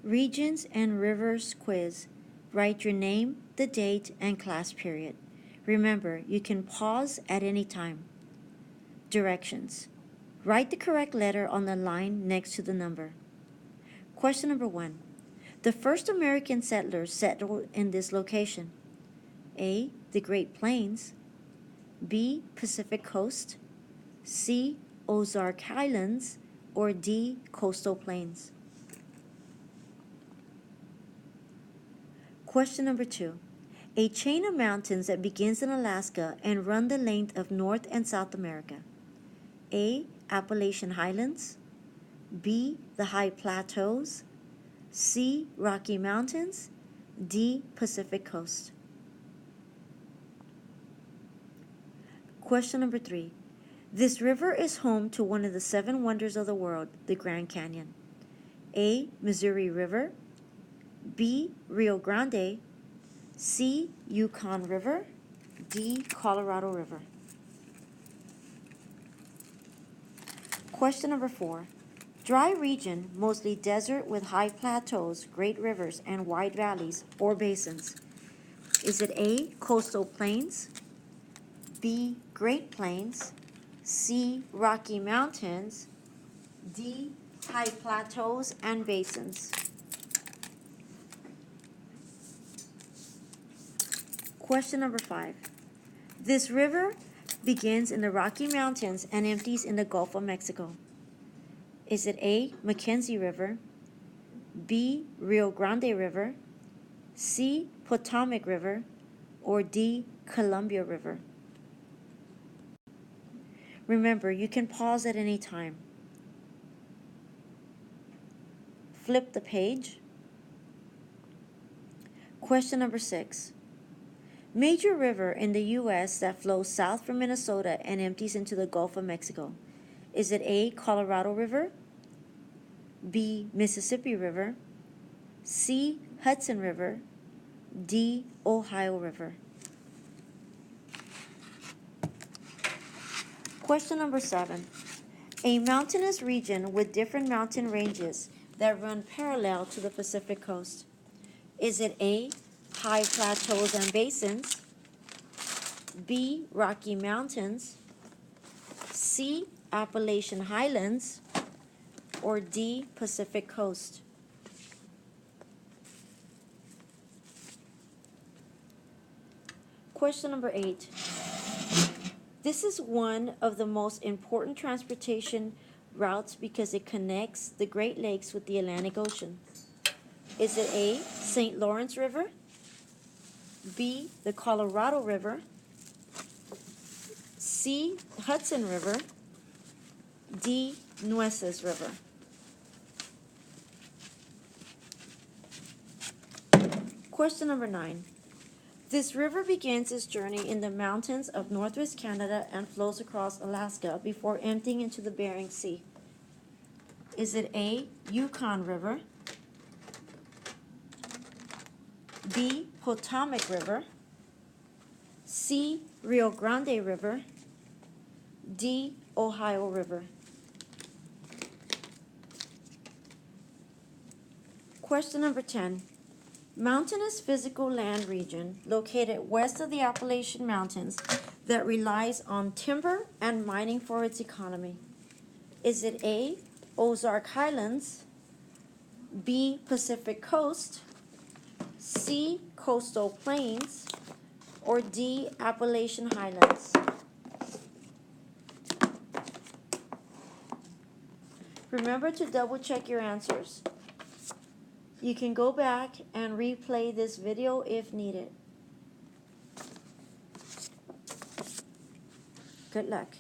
Regions and Rivers Quiz. Write your name, the date, and class period. Remember, you can pause at any time. Directions. Write the correct letter on the line next to the number. Question number 1. The first American settlers settled in this location. A. The Great Plains. B. Pacific Coast. C. Ozark Highlands. Or D. Coastal Plains. Question number 2. A chain of mountains that begins in Alaska and run the length of North and South America. A. Appalachian Highlands. B. The High Plateaus. C. Rocky Mountains. D. Pacific Coast. Question number 3. This river is home to one of the 7 wonders of the world, the Grand Canyon. A. Missouri River. B. Rio Grande. C. Yukon River. D. Colorado River. Question number 4. Dry region, mostly desert with high plateaus, great rivers, and wide valleys or basins. Is it A. Coastal Plains. B. Great Plains. C. Rocky Mountains. D. High Plateaus and Basins. Question number 5. This river begins in the Rocky Mountains and empties in the Gulf of Mexico. Is it A. Mackenzie River. B. Rio Grande River. C. Potomac River. Or D. Columbia River. Remember, you can pause at any time. Flip the page. Question number 6. Major river in the U.S. that flows south from Minnesota and empties into the Gulf of Mexico. Is it A. Colorado River. B. Mississippi River. C. Hudson River. D. Ohio River. Question number 7. A mountainous region with different mountain ranges that run parallel to the Pacific coast. Is it A. High plateaus and basins. B. Rocky Mountains. C. Appalachian Highlands. Or D. Pacific Coast. Question number 8. This is one of the most important transportation routes because it connects the Great Lakes with the Atlantic Ocean. Is it A. St. Lawrence River. B. The Colorado River. C. Hudson River. D. Nueces River. Question number 9. This river begins its journey in the mountains of northwest Canada and flows across Alaska before emptying into the Bering Sea. Is it A. Yukon River. B. Potomac River. C. Rio Grande River. D. Ohio River. Question number 10. Mountainous physical land region located west of the Appalachian Mountains that relies on timber and mining for its economy. Is it A. Ozark Highlands. B. Pacific Coast. C. Coastal Plains. Or D. Appalachian Highlands. Remember to double check your answers. You can go back and replay this video if needed. Good luck.